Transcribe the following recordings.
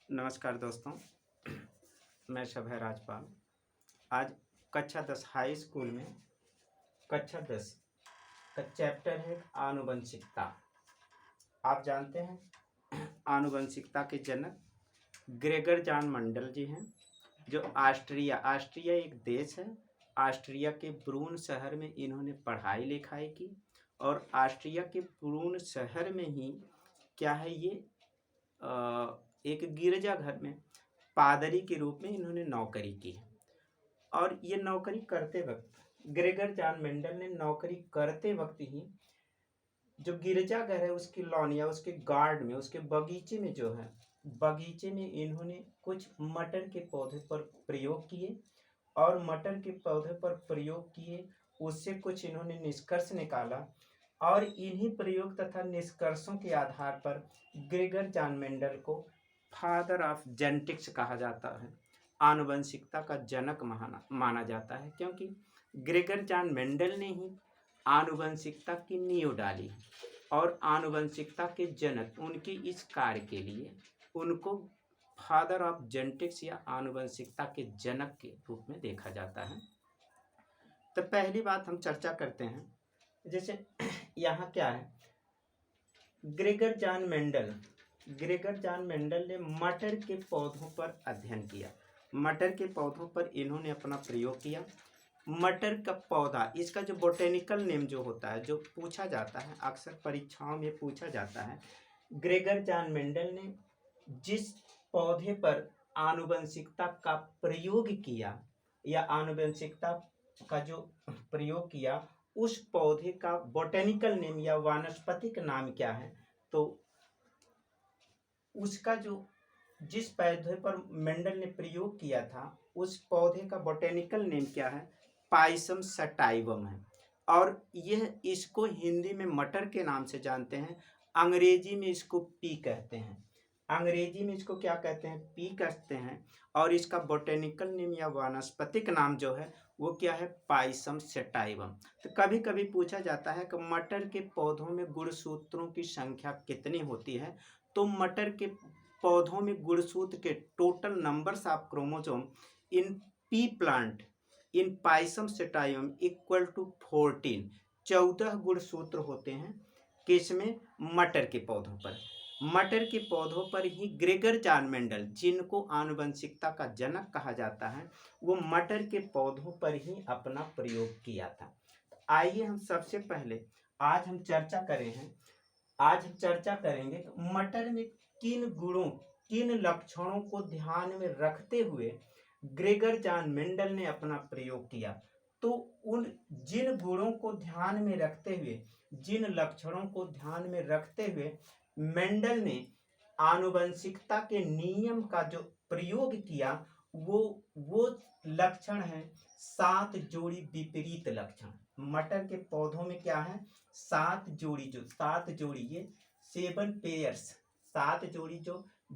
नमस्कार दोस्तों। मैं शभय राजपाल। आज कक्षा 10 हाई स्कूल में कक्षा 10 का चैप्टर है आनुवंशिकता। आप जानते हैं आनुवंशिकता के जनक ग्रेगर जॉन मेंडल जी हैं, जो ऑस्ट्रिया एक देश है। ऑस्ट्रिया के ब्रून शहर में इन्होंने पढ़ाई लिखाई की और ऑस्ट्रिया के ब्रून शहर में ही क्या है ये एक गिरजाघर में पादरी के रूप में इन्होंने नौकरी की। और ये नौकरी करते वक्त ग्रेगर जॉन मेंडल ने नौकरी करते वक्त ही जो गिरजाघर है उसकी लॉन या उसके गार्ड में, उसके बगीचे में जो है, बगीचे में इन्होंने कुछ मटर के पौधे पर प्रयोग किए और मटर के पौधे पर प्रयोग किए, उससे कुछ इन्होंने निष्कर्ष निकाला और इन्हीं प्रयोग तथा निष्कर्षों के आधार पर ग्रेगर जॉन मेंडल को फादर ऑफ जेनेटिक्स कहा जाता है, आनुवंशिकता का जनक माना जाता है, क्योंकि ग्रेगर जॉन मेंडल ने ही आनुवंशिकता की नींव डाली और आनुवंशिकता के जनक उनके इस कार्य के लिए उनको फादर ऑफ जेनेटिक्स या आनुवंशिकता के जनक के रूप में देखा जाता है। तो पहली बात हम चर्चा करते हैं, जैसे यहाँ क्या है, ग्रेगर जॉन मेंडल ने मटर के पौधों पर अध्ययन किया। मटर के पौधों पर इन्होंने अपना प्रयोग किया। मटर का पौधा, इसका जो बोटेनिकल नेम जो होता है, जो पूछा जाता है, अक्सर परीक्षाओं में पूछा जाता है, ग्रेगर जॉन मेंडल ने जिस पौधे पर आनुवंशिकता का प्रयोग किया या आनुवंशिकता का जो प्रयोग किया, उस पौधे का बोटेनिकल नेम या वानस्पतिक नाम क्या है, तो उसका जो जिस पौधे पर मेंडल ने प्रयोग किया था उस पौधे का बोटेनिकल नेम क्या है, पाइसम सटाइवम है। और यह इसको हिंदी में मटर के नाम से जानते हैं, अंग्रेजी में इसको पी कहते हैं। अंग्रेजी में इसको क्या कहते हैं, पी कहते हैं। और इसका बोटेनिकल नेम या वानस्पतिक नाम जो है वो क्या है, पाइसम सेटाइवम। तो कभी कभी पूछा जाता है कि मटर के पौधों में गुणसूत्रों की संख्या कितनी होती है, तो मटर के पौधों में गुणसूत्र के total numbers of chromosome in pea plant in Pisum sativum equal to 14 गुणसूत्र होते हैं। किसमें, मटर के पौधों पर। मटर के पौधों पर ही ग्रेगर जॉन मेंडल, जिनको आनुवंशिकता का जनक कहा जाता है, वो मटर के पौधों पर ही अपना प्रयोग किया था। आइए हम सबसे पहले आज हम चर्चा करेंगे मटर में किन लक्षणों को ध्यान में रखते हुए ग्रेगर जॉन मेंडल ने अपना प्रयोग किया। तो उन जिन गुणों को ध्यान में रखते हुए, जिन लक्षणों को ध्यान में रखते हुए मेंडल ने आनुवंशिकता के नियम का जो प्रयोग किया, वो लक्षण है 7 जोड़ी विपरीत लक्षण। मटर के पौधों में क्या है, 7 जोड़ी ये 7 पेयर्स, 7 जोड़ी जो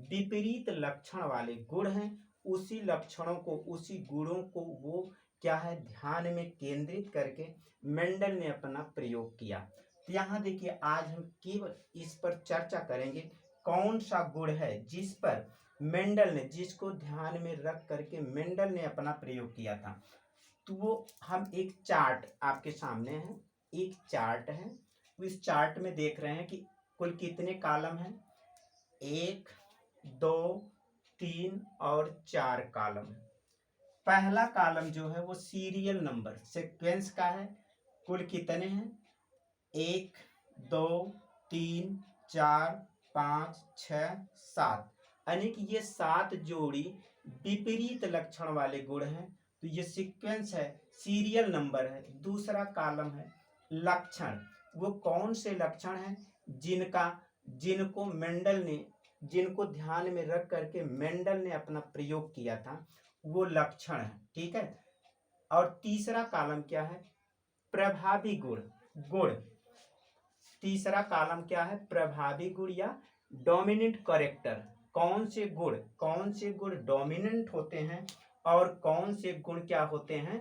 विपरीत लक्षण वाले गुण हैं, उसी लक्षणों को, उसी गुणों को वो क्या है, ध्यान में केंद्रित करके मेंडल ने अपना प्रयोग किया। तो यहाँ देखिए, आज हम केवल इस पर चर्चा करेंगे कौन सा गुण है जिस पर मेंडल ने, जिसको ध्यान में रख करके मेंडल ने अपना प्रयोग किया था। तो वो हम एक चार्ट आपके सामने है, एक चार्ट है, इस चार्ट में देख रहे हैं कि कुल कितने कॉलम हैं, 1 2 3 और 4 कॉलम। पहला कॉलम जो है वो सीरियल नंबर सीक्वेंस का है, कुल कितने हैं, 1 2 3 4 5 6 7, यानी कि ये 7 जोड़ी विपरीत लक्षण वाले गुण हैं। तो ये सीक्वेंस है, सीरियल नंबर है। दूसरा कॉलम है लक्षण, वो कौन से लक्षण हैं जिनको ध्यान में रख करके मेंडल ने अपना प्रयोग किया था, वो लक्षण है, ठीक है। और तीसरा कॉलम क्या है, प्रभावी गुण। तीसरा कॉलम क्या है, प्रभावी गुण या डोमिनेंट कैरेक्टर। कौन से गुण डोमिनेंट होते हैं और कौन से गुण क्या होते हैं,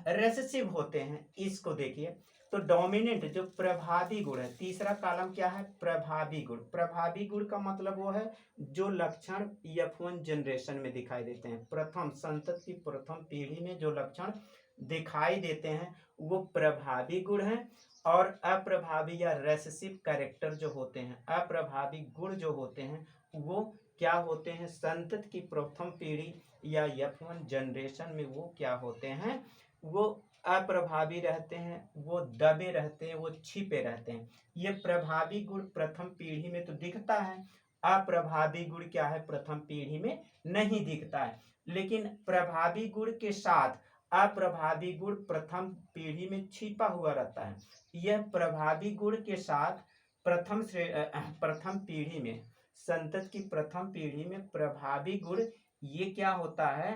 रेसेसिव होते हैं। इसको देखिए, तो डोमिनेंट जो प्रभावी गुण है, तीसरा कॉलम क्या है, प्रभावी गुण। प्रभावी गुण का मतलब वो है जो लक्षण F1 जनरेशन में दिखाई देते हैं, प्रथम संतत की प्रथम पीढ़ी में जो लक्षण दिखाई देते हैं वो प्रभावी गुण हैं। और अप्रभावी या रेसेसिव कैरेक्टर जो होते हैं, अप्रभावी गुण जो होते हैं वो क्या होते हैं, संतत की प्रथम पीढ़ी या F1 जनरेशन में वो क्या होते हैं, वो अप्रभावी रहते हैं, वो दबे रहते हैं, वो छिपे रहते हैं। ये प्रभावी गुण प्रथम पीढ़ी में तो दिखता है, अप्रभावी गुण क्या है, प्रथम पीढ़ी में नहीं दिखता है। लेकिन प्रभावी गुण के साथ अप्रभावी गुण प्रथम पीढ़ी में छिपा हुआ रहता है। यह प्रभावी गुण के साथ प्रथम पीढ़ी में, संतत की प्रथम पीढ़ी में प्रभावी गुण ये क्या होता है,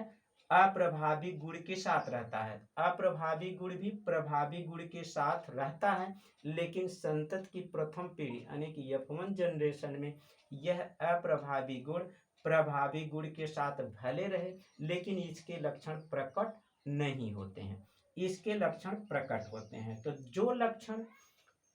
अप्रभावी गुण के साथ रहता है। अप्रभावी गुण भी प्रभावी गुण के साथ रहता है, लेकिन संतत की प्रथम पीढ़ी यानी कि F1 जनरेशन में यह अप्रभावी गुण प्रभावी गुण के साथ भले रहे, लेकिन इसके लक्षण प्रकट नहीं होते हैं, इसके लक्षण प्रकट होते हैं। तो जो लक्षण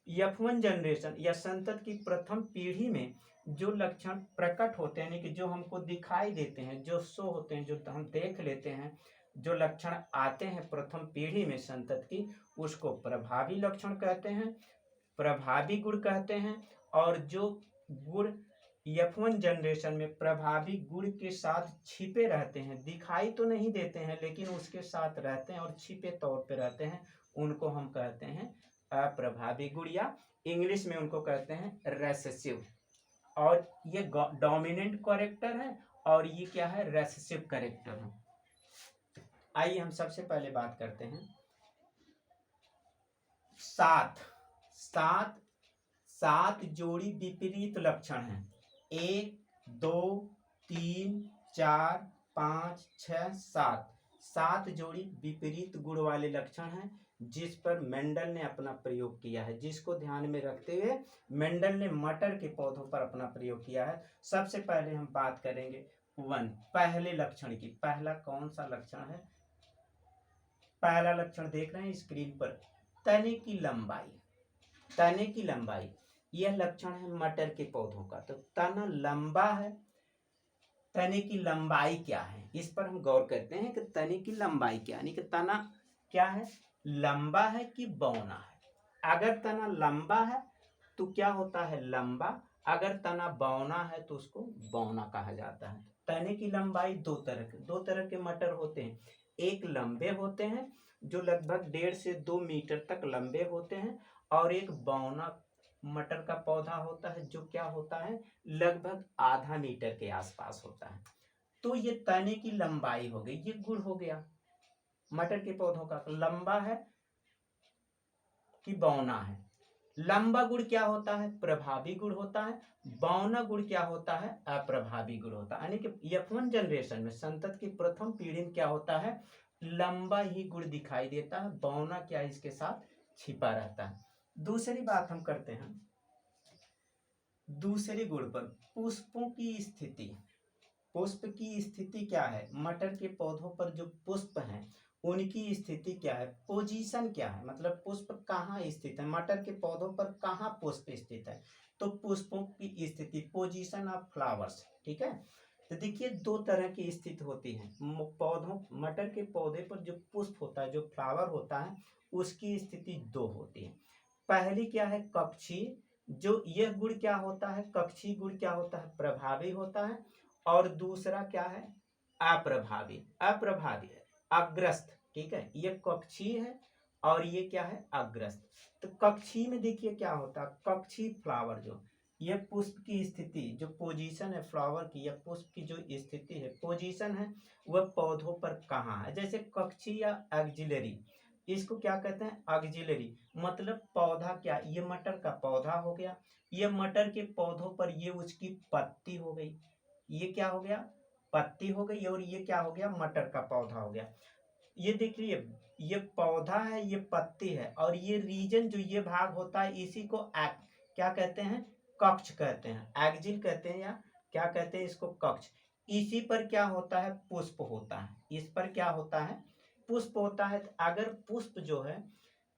F1 जनरेशन या संतत की प्रथम पीढ़ी में जो लक्षण प्रकट होते हैं, यानी कि जो हमको दिखाई देते हैं, जो शो होते हैं, जो हम देख लेते हैं, जो लक्षण आते हैं प्रथम पीढ़ी में संतत की, उसको प्रभावी लक्षण कहते हैं, प्रभावी गुण कहते हैं। और जो गुण F1 जनरेशन में प्रभावी गुण के साथ छिपे रहते हैं, दिखाई तो नहीं देते हैं लेकिन उसके साथ रहते हैं और छिपे तौर पे रहते हैं, उनको हम कहते हैं अप्रभावी गुण, या इंग्लिश में उनको कहते हैं रेसेसिव। और ये डोमिनेंट कैरेक्टर है और ये क्या है, रेसेसिव कैरेक्टर है। आइए हम सबसे पहले बात करते हैं सात जोड़ी विपरीत लक्षण हैं, 1 2 3 4 5 6 7, 7 जोड़ी विपरीत गुण वाले लक्षण हैं जिस पर मेंडल ने अपना प्रयोग किया है, जिसको ध्यान में रखते हुए मेंडल ने मटर के पौधों पर अपना प्रयोग किया है। सबसे पहले हम बात करेंगे 1 पहले लक्षण की। पहला कौन सा लक्षण है, पहला लक्षण देख रहे हैं स्क्रीन पर, तने की लंबाई। तने की लंबाई यह लक्षण है मटर के पौधों का। तो तना लंबा है, तने की लंबाई क्या है, इस पर हम गौर करते हैं कि तने की लंबाई क्या, यानी कि तना क्या है, लंबा है कि बौना है। अगर तना लंबा है तो क्या होता है, लंबा। अगर तना बौना है तो उसको बौना कहा जाता है। तने की लंबाई दो तरह के मटर होते हैं। एक लंबे होते हैं जो लगभग 1.5 से 2 मीटर तक लंबे होते हैं, और एक बौना मटर का पौधा होता है जो क्या होता है, लगभग आधा मीटर के आसपास होता है। तो ये तने की लंबाई हो गई, ये गुण हो गया मटर के पौधों का, लंबा है कि बौना है। लंबा गुण क्या होता है, प्रभावी गुण होता है। बौना गुण क्या होता है, अप्रभावी गुण होता है। यानी कि F1 जनरेशन में संतत की प्रथम पीढ़ी में क्या होता है, लंबा ही गुण दिखाई देता है, बौना क्या इसके साथ छिपा रहता है। दूसरी बात हम करते हैं दूसरे गुण पर, पुष्पों की स्थिति। पुष्प की स्थिति क्या है, मटर के पौधों पर जो पुष्प हैं उनकी स्थिति क्या है, पोजीशन क्या है, मतलब पुष्प कहाँ स्थित है, मटर के पौधों पर कहाँ पुष्प स्थित है। तो पुष्पों की स्थिति, पोजीशन ऑफ फ्लावर्स, ठीक है। तो देखिए दो तरह की स्थिति होती है, पौधों मटर के पौधे पर जो पुष्प होता है, जो फ्लावर होता है, उसकी स्थिति दो होती है। पहली क्या है, कक्षी, जो यह गुण क्या होता है, कक्षी गुण क्या होता है, प्रभावी होता है। और दूसरा क्या है, अप्रभावी है, अग्रस्त, ठीक है। ये कक्षी है और ये क्या है, अग्रस्त। तो कक्षी में देखिए क्या होता है, कक्षी फ्लावर, जो ये पुष्प की स्थिति, जो पोजीशन है फ्लावर की, या पुष्प की जो स्थिति है, पोजीशन है, वह पौधों पर कहाँ है। जैसे कक्षी या एक्जिलरी, इसको क्या कहते हैं, ऑक्सिलरी, मतलब पौधा क्या, ये मटर का पौधा हो गया, ये मटर के पौधों पर ये उसकी पत्ती हो गई, ये क्या हो गया, पत्ती हो गई, और ये क्या हो गया, मटर का पौधा हो गया। ये देखिए ये पौधा है, ये पत्ती है, और ये रीजन जो ये भाग होता है इसी को क्या कहते हैं, कक्ष कहते हैं, एक्जिल कहते हैं, या क्या कहते हैं इसको, कक्ष। इसी पर क्या होता है, पुष्प होता है, इस पर क्या होता है, पुष्प होता है। तो अगर पुष्प जो है,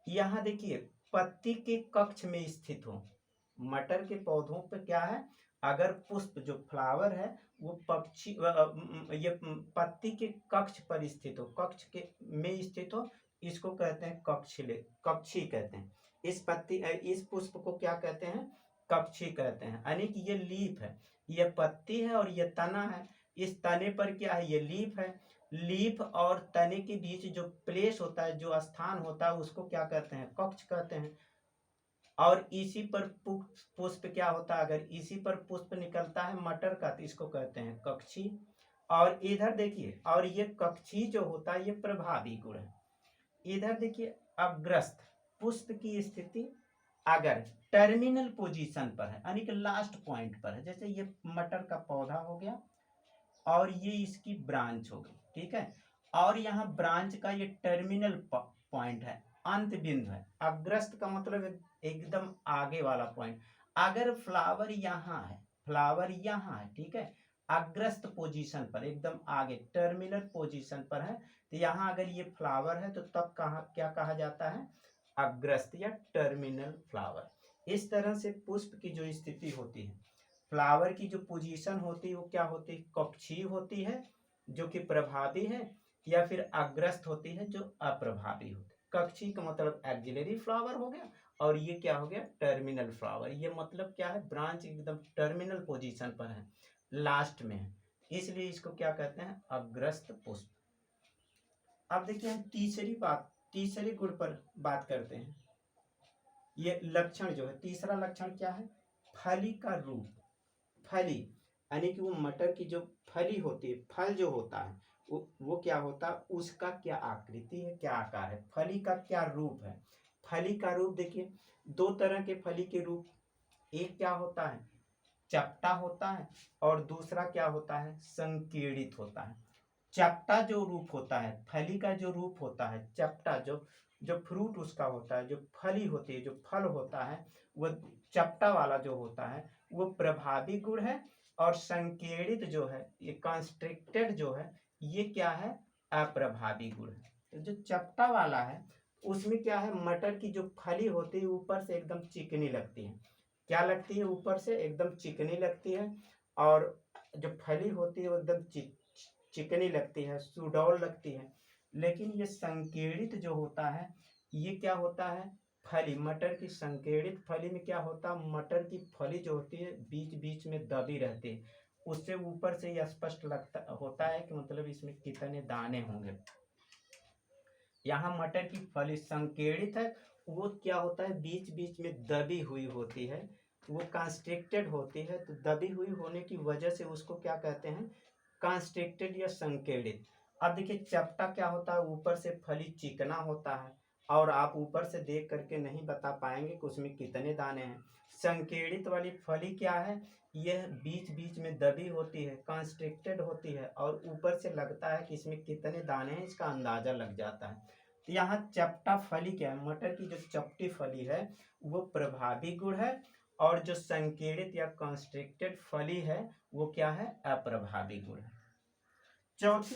यहाँ देखिए पत्ती के कक्ष में स्थित हो। मटर के पौधों पे क्या है, अगर पुष्प जो फ्लावर है वो ये पत्ती के कक्ष पर स्थित हो, कक्ष के में स्थित हो, इसको कहते हैं कक्षी कहते हैं। इस पुष्प को क्या कहते हैं, कक्षी कहते हैं। यानी कि ये लीफ है, ये पत्ती है और ये तना है। इस तने पर क्या है, ये लीफ है। लीफ और तने के बीच जो प्लेस होता है, जो स्थान होता है, उसको क्या कहते हैं, कक्ष कहते हैं। और इसी पर पुष्प क्या होता है, अगर इसी पर पुष्प निकलता है मटर का, तो इसको कहते हैं कक्षी। और इधर देखिए, और ये कक्षी जो होता है ये प्रभावी गुण है। इधर देखिए, अग्रस्त पुष्प की स्थिति अगर टर्मिनल पोजीशन पर है, यानी कि लास्ट पॉइंट पर है, जैसे ये मटर का पौधा हो गया और ये इसकी ब्रांच हो गई, ठीक है। और यहाँ ब्रांच का ये टर्मिनल पॉइंट है, अंत बिंदु है। अग्रस्त का मतलब एकदम आगे वाला पॉइंट। अगर फ्लावर यहाँ है, फ्लावर यहाँ है, ठीक है, अग्रस्त पोजीशन पर, एकदम आगे टर्मिनल पोजीशन पर है, तो यहाँ अगर ये फ्लावर है तो तब क्या कहा जाता है, अग्रस्त या टर्मिनल फ्लावर। इस तरह से पुष्प की जो स्थिति होती है, फ्लावर की जो पोजीशन होती है वो क्या होती है, कक्षीय होती है जो कि प्रभावी है, या फिर अग्रस्त होती है जो अप्रभावी होती है। कक्षीय का मतलब एक्सिलरी फ्लावर हो गया, और ये क्या हो गया, टर्मिनल फ्लावर। ये मतलब क्या है, ब्रांच एकदम टर्मिनल पोजीशन पर है, लास्ट में है, इसलिए इसको क्या कहते हैं, अग्रस्त पुष्प। अब देखिए हम तीसरे गुण पर बात करते हैं। ये लक्षण जो है, तीसरा लक्षण क्या है, फली का रूप। फली यानी कि वो मटर की जो फली होती है, फल जो होता है वो क्या होता है, उसका क्या आकृति है, क्या आकार है, फली का क्या रूप है। फली का रूप देखिए, दो तरह के फली के रूप, एक क्या होता है, चपटा होता है, और दूसरा क्या होता है, संकीर्णित होता है। चपटा जो रूप होता है, फली का जो रूप होता है, चपटा जो फ्रूट उसका होता है, जो फली होती है, जो फल होता है, वो चपटा वाला जो होता है वो प्रभावी गुण है। और संकीर्णित जो है, ये कंस्ट्रिक्टेड जो है, ये क्या है, अप्रभावी गुण है। तो जो चपटा वाला है उसमें क्या है, मटर की जो फली होती है ऊपर से एकदम चिकनी लगती है। क्या लगती है, ऊपर से एकदम चिकनी लगती है, और जो फली होती है वो एकदम चिकनी लगती है, सुडौल लगती है। लेकिन ये संकीर्णित जो होता है, ये क्या होता है, फली, मटर की संकीर्णित फली में क्या होता है, मटर की फली जो होती है बीच बीच में दबी रहती है, उससे ऊपर से यह स्पष्ट लगता होता है कि मतलब इसमें कितने दाने होंगे। यहाँ मटर की फली संकीर्णित है, वो क्या होता है, बीच बीच में दबी हुई होती है, वो कंस्ट्रिक्टेड होती है, तो दबी हुई होने की वजह से उसको क्या कहते हैं, कंस्ट्रिक्टेड या संकीर्णित। अब देखिए चपटा क्या होता है, ऊपर से फली चिकना होता है, और आप ऊपर से देख करके नहीं बता पाएंगे कि उसमें कितने दाने हैं। संकीर्णित वाली फली क्या है, यह बीच बीच में दबी होती है, कंस्ट्रिक्टेड होती है, और ऊपर से लगता है कि इसमें कितने दाने हैं, इसका अंदाजा लग जाता है। तो यहाँ चपटा फली क्या है, मटर की जो चपटी फली है वो प्रभावी गुण है, और जो संकीर्णित या कंस्ट्रिक्टेड फली है वो क्या है, अप्रभावी गुण है। चौथे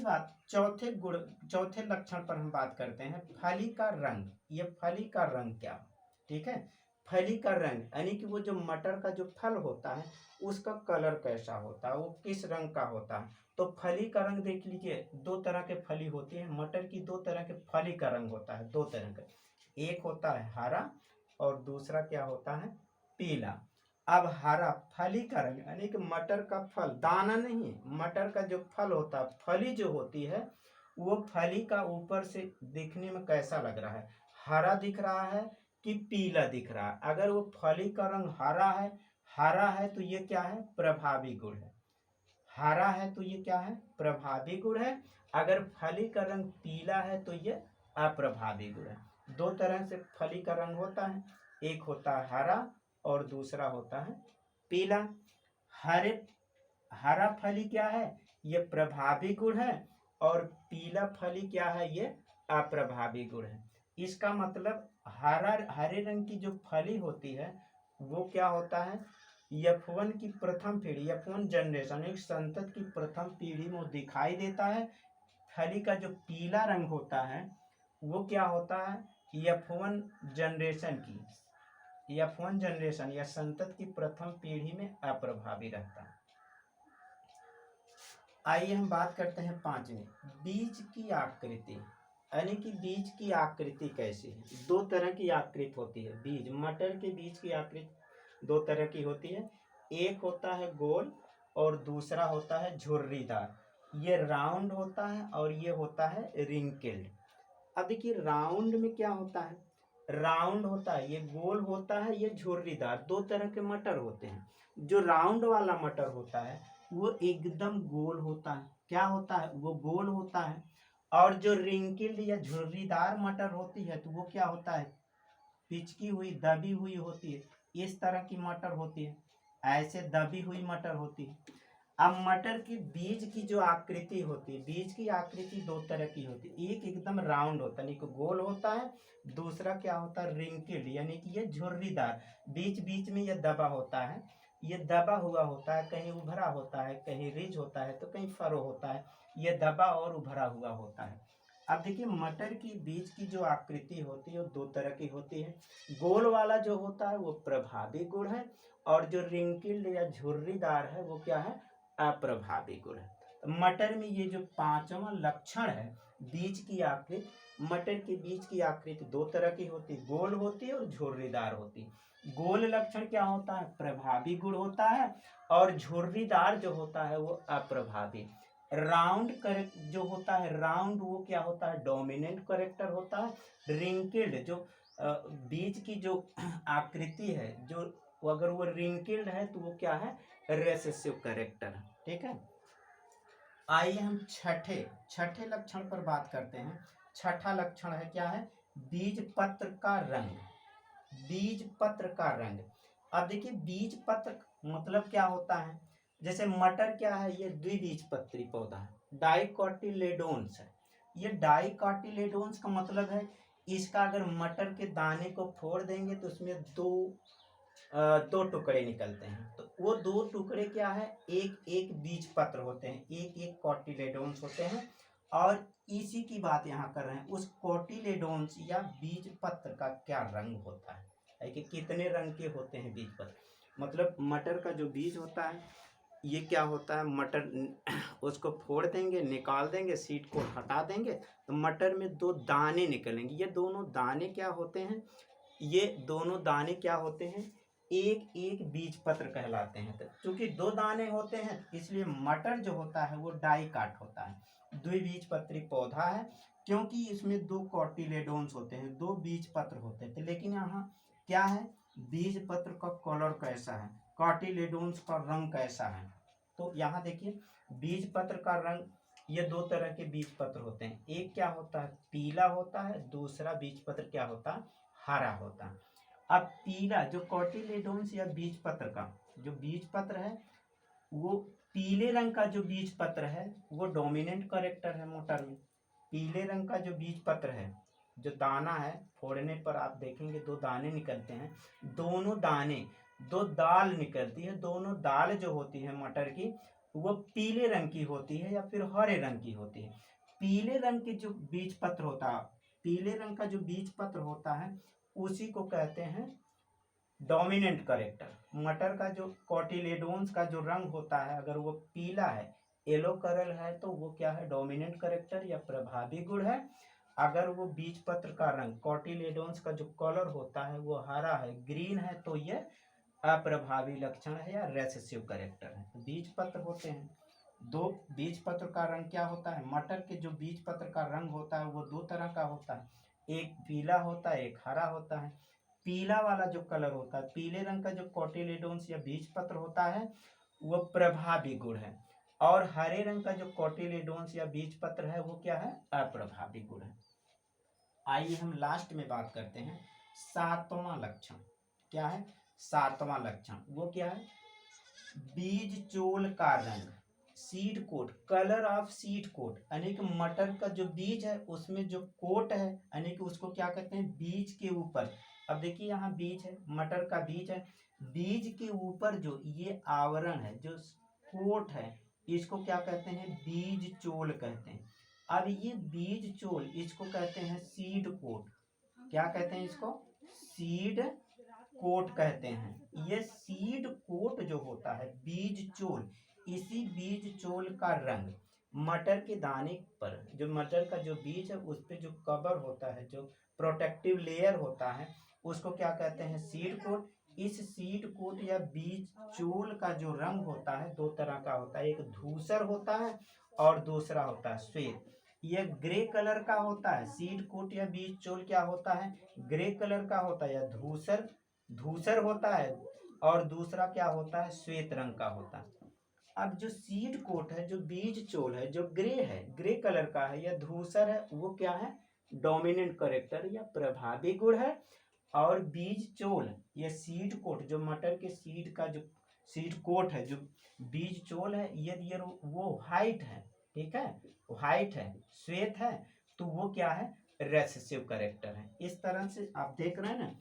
लक्षण पर हम बात करते हैं, फली का रंग। ये फली का रंग क्या, ठीक है, फली का रंग यानी कि वो जो मटर का जो फल होता है उसका कलर कैसा होता है, वो किस रंग का होता है। तो फली का रंग देख लीजिए, दो तरह के फली होती है, मटर की दो तरह के फली का रंग होता है, दो तरह का, एक होता है हरा और दूसरा क्या होता है, पीला। अब हरा फली का रंग यानी कि मटर का फल, दाना नहीं, मटर का जो फल होता है, फली जो होती है, वो फली का ऊपर से दिखने में कैसा लग रहा है, हरा दिख रहा है कि पीला दिख रहा है। अगर वो फली का रंग हरा है तो ये क्या है, प्रभावी गुण है। हरा है तो ये क्या है, प्रभावी गुण है। अगर फली का रंग पीला है तो ये अप्रभावी गुण है। दो तरह से फली का रंग होता है, एक होता है हरा और दूसरा होता है पीला। हरे हरा फली क्या है, ये प्रभावी गुण है, और पीला फली क्या है, ये अप्रभावी गुण है। इसका मतलब हरे रंग की जो फली होती है वो क्या होता है, F1 की प्रथम पीढ़ी, F1 जनरेशन, एक संतत की प्रथम पीढ़ी में दिखाई देता है। फली का जो पीला रंग होता है वो क्या होता है, F1 जनरेशन की F1 जनरेशन या संतत की प्रथम पीढ़ी में अप्रभावी रहता है। आइए हम बात करते हैं पांचवी, बीज की आकृति, यानी कि बीज की आकृति कैसी है। दो तरह की आकृति होती है बीज, मटर के बीज की आकृति दो तरह की होती है, एक होता है गोल और दूसरा होता है झुर्रीदार। ये राउंड होता है और ये होता है रिंकल्ड। अब देखिए राउंड में क्या होता है, राउंड होता है, ये गोल होता है, ये झुर्रीदार। दो तरह के मटर होते हैं। जो राउंड वाला मटर होता है वो एकदम गोल होता है, क्या होता है, वो गोल होता है। और जो रिंकल्ड या झुर्रीदार मटर होती है तो वो क्या होता है, पिचकी हुई दबी हुई होती है। इस तरह की मटर होती है, ऐसे दबी हुई मटर होती है। अब मटर की बीज की जो आकृति होती है, बीज की आकृति दो तरह की होती है, एक एकदम राउंड होता है, एक गोल होता है, दूसरा क्या होता है रिंकल्ड, यानी कि ये झुर्रीदार, बीच बीच में ये दबा होता है, ये दबा हुआ होता है, कहीं उभरा होता है, कहीं रिज होता है तो कहीं फरो होता है, ये दबा और उभरा हुआ होता है। अब देखिए मटर की बीज की जो आकृति होती है वो दो तरह की होती है। गोल वाला जो होता है वो प्रभावी गुण है, और जो रिंकल्ड या झुर्रीदार है वो क्या है, अप्रभावी गुण है। मटर में ये जो पांचवा लक्षण है बीज की आकृति, मटर के बीज की आकृति दो तरह की होती है, गोल होती है और झुर्रीदार होती है। गोल लक्षण क्या होता है, प्रभावी गुण होता है, और झुर्रीदार जो होता है वो अप्रभावी। राउंड करेक्ट जो होता है, राउंड वो क्या होता है, डोमिनेंट करेक्टर होता है। रिंकल्ड जो बीज की जो आकृति है, जो अगर वो रिंकल्ड है तो वो क्या है, रेसेसिव करेक्टर है। ठीक है, आइए हम छठे लक्षण पर बात करते हैं। छठा लक्षण है क्या है, बीज पत्र का रंग, बीज पत्र का रंग। अब देखिए बीज पत्र मतलब क्या होता है, जैसे मटर क्या है, ये द्विबीजपत्री पौधा है, डाइकोटिलेडोन्स है। ये डाइकोटिलेडोन्स का मतलब है इसका अगर मटर के दाने को फोड़ देंगे तो उसमें दो टुकड़े निकलते हैं, तो वो दो टुकड़े क्या है, एक एक बीज पत्र होते हैं, एक एक कोटिलेडोन्स होते हैं। और इसी की बात यहाँ कर रहे हैं, उस कोटिलेडोन्स या बीज पत्र का क्या रंग होता है कि कितने रंग के होते हैं बीज पत्र। मतलब मटर का जो बीज होता है ये क्या होता है, मटर उसको फोड़ देंगे, निकाल देंगे, सीड को हटा देंगे तो मटर में दो दाने निकलेंगे। ये दोनों दाने क्या होते हैं, ये दोनों दाने क्या होते हैं, एक एक बीज पत्र कहलाते हैं। तो चूंकि दो दाने होते हैं इसलिए मटर जो होता है वो डाइकाट होता है, द्विबीजपत्री पौधा है, क्योंकि इसमें दो कोटिलेडोन्स होते हैं, दो बीज पत्र होते थे। लेकिन यहाँ क्या है, बीज पत्र का कलर कैसा है, कोटिलेडोन्स का रंग कैसा है। तो यहाँ देखिए बीज पत्र का रंग, ये दो तरह के बीज पत्र होते हैं, एक क्या होता है पीला होता है, दूसरा बीज पत्र क्या होता है हरा होता है। अब पीला जो कोटिलेडोन्स या बीज पत्र का जो बीज पत्र है, वो पीले रंग का जो बीज पत्र है वो डोमिनेंट कैरेक्टर है मटर में। पीले रंग का जो बीज पत्र है, जो दाना है, फोड़ने पर आप देखेंगे दो दाने निकलते हैं, दोनों दाने दो दाल निकलती है, दोनों दाल जो होती है मटर की वो पीले रंग की होती है या फिर हरे रंग की होती है। पीले रंग के जो बीज पत्र होता है, पीले रंग का जो बीज पत्र होता है उसी को कहते हैं डोमिनेंट करेक्टर। मटर का जो कोटिलेडोन्स का जो रंग होता है अगर वो पीला है, येलो कलर है, तो वो क्या है डोमिनेंट करेक्टर या प्रभावी गुण है। अगर वो बीज पत्र का रंग कोटिलेडोन्स का जो कलर होता है वो हरा है, ग्रीन है, तो ये अप्रभावी लक्षण है या रेसेसिव करेक्टर है। तो बीज पत्र होते हैं दो, बीज पत्र का रंग क्या होता है, मटर के जो बीज पत्र का रंग होता है वो दो तरह का होता है, एक पीला होता है, एक हरा होता है। पीला वाला जो कलर होता है, पीले रंग का जो कोटिलेडोन्स या बीज पत्र होता है वो प्रभावी गुण है, और हरे रंग का जो कोटिलेडोन्स या बीज पत्र है वो क्या है अप्रभावी गुण है। आइए हम लास्ट में बात करते हैं सातवां लक्षण। क्या है सातवां लक्षण, वो क्या है, बीज चोल का रंग, seed coat, colour of seed coat, यानी कि मटर का जो बीज है उसमें जो कोट है, यानी कि उसको क्या कहते हैं बीज के ऊपर। अब देखिए यहाँ बीज है, मटर का बीज है, बीज के ऊपर जो ये आवरण है, जो कोट है, इसको क्या कहते हैं बीज चोल कहते हैं। अब ये बीज चोल इसको कहते हैं सीड कोट, क्या कहते हैं इसको? सीड कोट कहते हैं। ये सीड कोट जो होता है, बीज चोल, इसी बीज चोल का रंग मटर के दाने पर, जो मटर का जो बीज है उस पे जो कवर होता है, जो प्रोटेक्टिव लेयर होता है, उसको क्या कहते हैं? Seed coat. इस सीड कोट या बीज चोल का जो रंग होता है, दो तरह का होता है, एक धूसर होता है और दूसरा होता है श्वेत। यह ग्रे कलर का होता है। सीड कोट या बीज चोल क्या होता है? ग्रे कलर का होता है, या धूसर धूसर होता है, और दूसरा क्या होता है? श्वेत रंग का होता है। अब जो सीड कोट है, जो बीज चोल है, जो ग्रे है, ग्रे कलर का है या धूसर है, वो क्या है? डोमिनेंट कैरेक्टर या प्रभावी गुण है। और बीज चोल या सीड कोट, जो मटर के सीड का जो सीड कोट है, जो बीज चोल है, यदि ये वो व्हाइट है, ठीक है, व्हाइट है, श्वेत है, तो वो क्या है? रेसेसिव कैरेक्टर है। इस तरह से आप देख रहे हैं ना,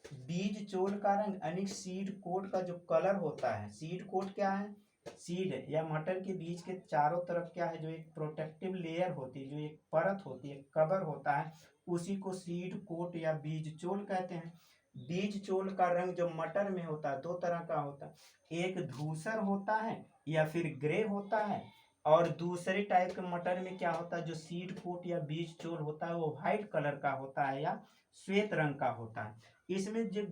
बीज चोल का रंग यानी सीड कोट का जो कलर होता है, सीड कोट क्या है? सीड या मटर के बीज के चारों तरफ क्या है? जो एक प्रोटेक्टिव लेयर होती है, जो एक परत होती है, कवर होता है, उसी को सीड कोट या बीज चोल कहते हैं। बीज चोल का रंग जो मटर में होता है, दो तरह का होता है, एक धूसर होता है या फिर ग्रे होता है, और दूसरे टाइप के मटर में क्या होता है? जो सीड कोट या बीज चोल होता है, वो व्हाइट कलर का होता है या श्वेत रंग का होता है। इसमें जो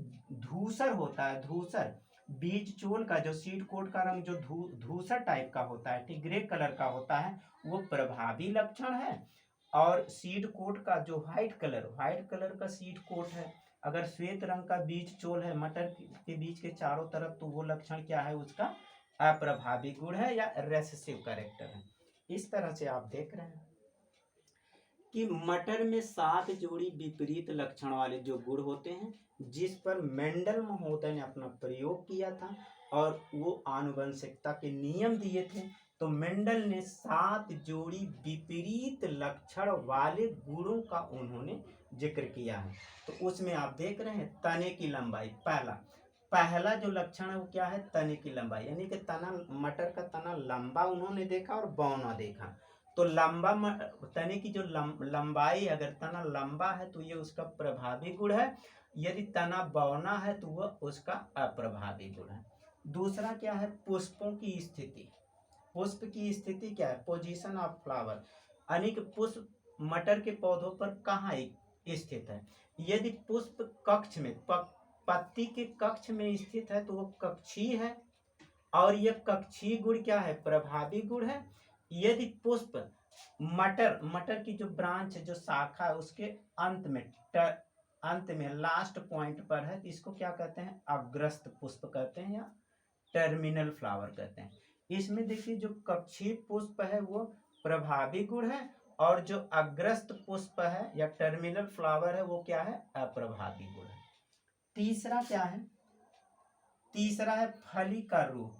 धूसर होता है, धूसर बीज चोल का जो सीड कोट का रंग जो धूसर टाइप का होता है, ठीक, ग्रे कलर का होता है, वो प्रभावी लक्षण है। और सीड कोट का जो व्हाइट कलर का सीड कोट है, अगर श्वेत रंग का बीज चोल है मटर के बीज के चारों तरफ, तो वो लक्षण क्या है? उसका अप्रभावी गुण है या रेसेसिव कैरेक्टर है। इस तरह से आप देख रहे हैं कि मटर में 7 जोड़ी विपरीत लक्षण वाले जो गुण होते हैं, जिस पर मेंडल महोदय ने अपना प्रयोग किया था और वो आनुवंशिकता के नियम दिए थे। तो मेंडल ने 7 जोड़ी विपरीत लक्षण वाले गुणों का उन्होंने जिक्र किया है। तो उसमें आप देख रहे हैं तने की लंबाई, पहला जो लक्षण है वो क्या है? तने की लंबाई, यानी कि तना, मटर का तना लंबा उन्होंने देखा और बौना देखा। तो लंबा तने की जो लंबाई, अगर तना लंबा है तो ये उसका प्रभावी गुण है, यदि तना बौना है तो वह उसका अप्रभावी गुण है। दूसरा क्या है? पुष्पों की स्थिति। पुष्प की स्थिति क्या है? पोजीशन ऑफ फ्लावर, यानी कि पुष्प मटर के पौधों पर कहाँ स्थित है। यदि पुष्प कक्ष में, पत्ती के कक्ष में स्थित है, तो वो कक्षीय है, और यह कक्षीय गुण क्या है? प्रभावी गुण है। यदि पुष्प मटर की जो ब्रांच, जो शाखा है, उसके अंत में लास्ट पॉइंट पर है, तो इसको क्या कहते हैं? अग्रस्त पुष्प कहते हैं या टर्मिनल फ्लावर कहते हैं। इसमें देखिए जो कक्षीय पुष्प है वो प्रभावी गुण है, और जो अग्रस्त पुष्प है या टर्मिनल फ्लावर है वो क्या है? अप्रभावी गुण है। तीसरा क्या है? तीसरा है फली का रूप।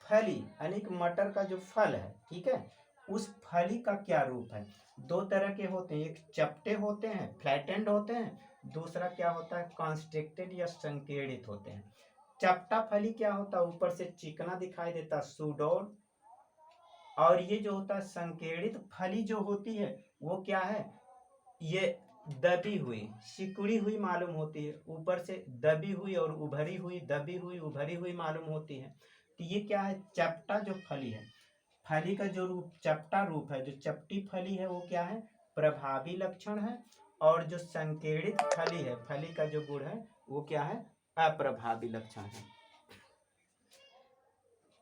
फली यानी कि मटर का जो फल है, ठीक है, उस फली का क्या रूप है? दो तरह के होते हैं, एक चपटे होते हैं, फ्लैटेंड होते हैं, दूसरा क्या होता है? कॉन्स्ट्रिक्टेड या संकेड़ित होते हैं। चपटा फली क्या होता है? ऊपर से चिकना दिखाई देता है, सुडौल। और ये जो होता है संकेड़ित फली जो होती है, वो क्या है? ये दबी हुई, सिकुड़ी हुई मालूम होती है, ऊपर से दबी हुई और उभरी हुई, दबी हुई उभरी हुई मालूम होती है। तो ये क्या है? चपटा जो फली है, फली का जो रूप चपटा रूप है, जो चपटी फली है, वो क्या है? प्रभावी लक्षण है। और जो संकेड़ित फली है, फली का जो गुण है, वो क्या है? अप्रभावी लक्षण है।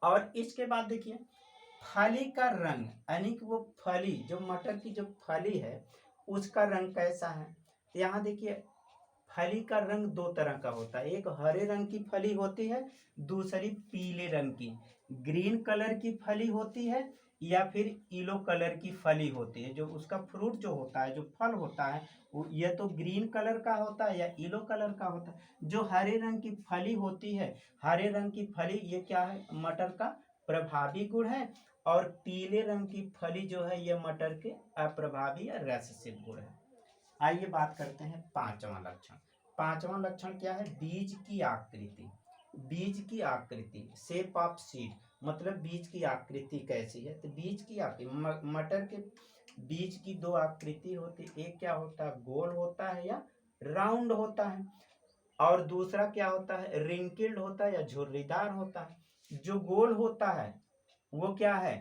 और इसके बाद देखिए फली का रंग, यानी कि वो फली, जो मटर की जो फली है, उसका रंग कैसा है? तो यहाँ देखिए फली का रंग दो तरह का होता है, एक हरे रंग की फली होती है, दूसरी पीले रंग की, ग्रीन कलर की फली होती है, या फिर येलो कलर की फली होती है। जो उसका फ्रूट जो होता है, जो फल होता है, वो या तो ग्रीन कलर का होता है या येलो कलर का होता है। जो हरे रंग की फली होती है, हरे रंग की फली, ये क्या है? मटर का प्रभावी गुण है। और पीले रंग की फली जो है, ये मटर के अप्रभावी या रेसेसिव गुण है। आइए बात करते हैं पांचवा लक्षण। पांचवा लक्षण क्या है? बीज की आकृति। बीज की आकृति, शेप ऑफ सीड, मतलब बीज की आकृति कैसी है? तो बीज की आकृति, मटर के बीज की दो आकृति होती है, एक क्या होता है? गोल होता है या राउंड होता है। और दूसरा क्या होता है, रिंकिल्ड होता है या झुर्रीदार होता है। जो गोल होता है वो क्या है,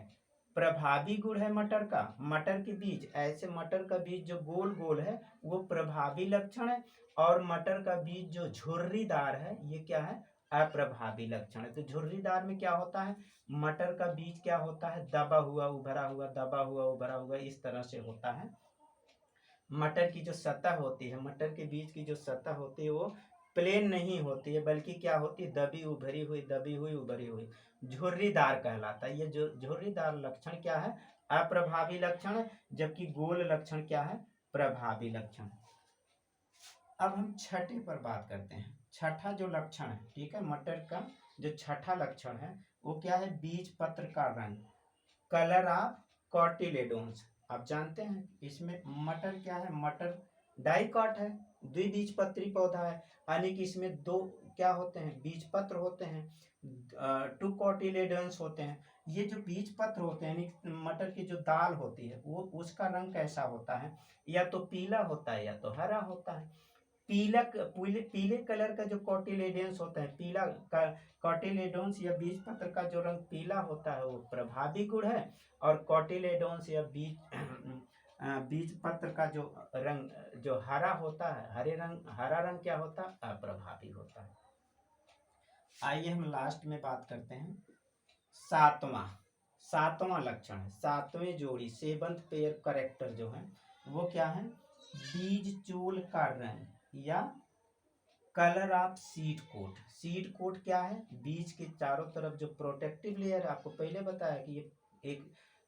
प्रभावी गुण है मटर का। मटर के बीज, ऐसे मटर का बीज जो गोल गोल है वो प्रभावी लक्षण है, और मटर का बीज जो झुर्रीदार है ये क्या है, अप्रभावी लक्षण है। तो झुर्रीदार में क्या होता है, मटर का बीज क्या होता है, दबा हुआ उभरा हुआ, दबा हुआ उभरा हुआ, इस तरह से होता है। मटर की जो सतह होती है, मटर के बीज की जो सतह होती है वो प्लेन नहीं होती है, बल्कि क्या होती है, दबी उभरी हुई, दबी हुई उभरी हुई, झुर्रीदार कहलाता है। ये जो झुर्रीदार लक्षण क्या है, अप्रभावी लक्षण है, जबकि गोल लक्षण क्या है, प्रभावी लक्षण। अब हम छठे पर बात करते हैं। छठा जो लक्षण है, ठीक है, मटर का जो छठा लक्षण है वो क्या है, बीज पत्र का रंग, कलर ऑफ कॉटिलेडोन्स। आप जानते हैं इसमें मटर क्या है, मटर डाइकॉट है, द्विबीजपत्री पौधा है, यानी कि इसमें दो क्या होते हैं, बीज पत्र होते हैं, टू कॉटिलेडोन्स होते हैं। ये जो बीज पत्र होते हैं, यानी मटर की जो दाल होती है वो उसका रंग कैसा होता है, या तो पीला होता है या तो हरा होता है। पीले पीले कलर का जो कॉटिलेडोन्स होता है, पीला कॉटिलेडोन्स या बीज पत्र का जो रंग पीला होता है वो प्रभावी गुण है, और कॉटिलेडोन्स या बीज पत्र का जो रंग जो हरा होता है, हरा रंग क्या होता है, अप्रभावी होता है। आइए हम लास्ट में बात करते हैं सातवां। सातवां लक्षण है, सातवें जोड़ी, सेवंथ पेयर करेक्टर जो है वो क्या है, बीज चूल का रंग या colour of seed coat. Seed coat क्या है, बीज के चारों तरफ जो प्रोटेक्टिव लेयर है, आपको पहले बताया कि ये एक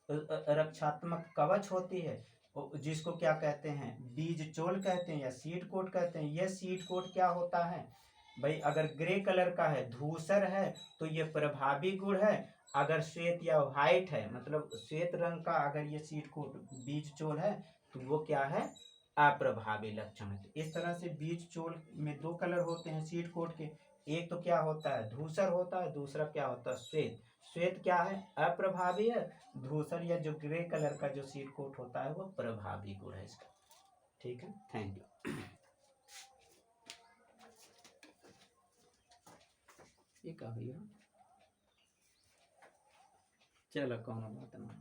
रक्षात्मक कवच होती है, जिसको क्या कहते हैं, बीज चोल कहते हैं या सीड कोट कहते हैं। यह सीड कोट क्या होता है भाई, अगर ग्रे कलर का है, धूसर है, तो ये प्रभावी गुण है। अगर श्वेत या व्हाइट है, मतलब श्वेत रंग का अगर ये सीड कोट बीज चोल है, तो वो क्या है, अप्रभावी लक्षण है। तो इस तरह से बीज चोल में दो कलर होते हैं सीड कोट के, एक तो क्या होता है, धूसर होता है, दूसरा क्या होता है, श्वेत। श्वेत क्या है, अप्रभावी है, धूसर या जो ग्रे कलर का जो सीड कोट होता है वो प्रभावी गुण है इसका। ठीक है, थैंक यू। ये कहा भैया, चलो कौन बात ना।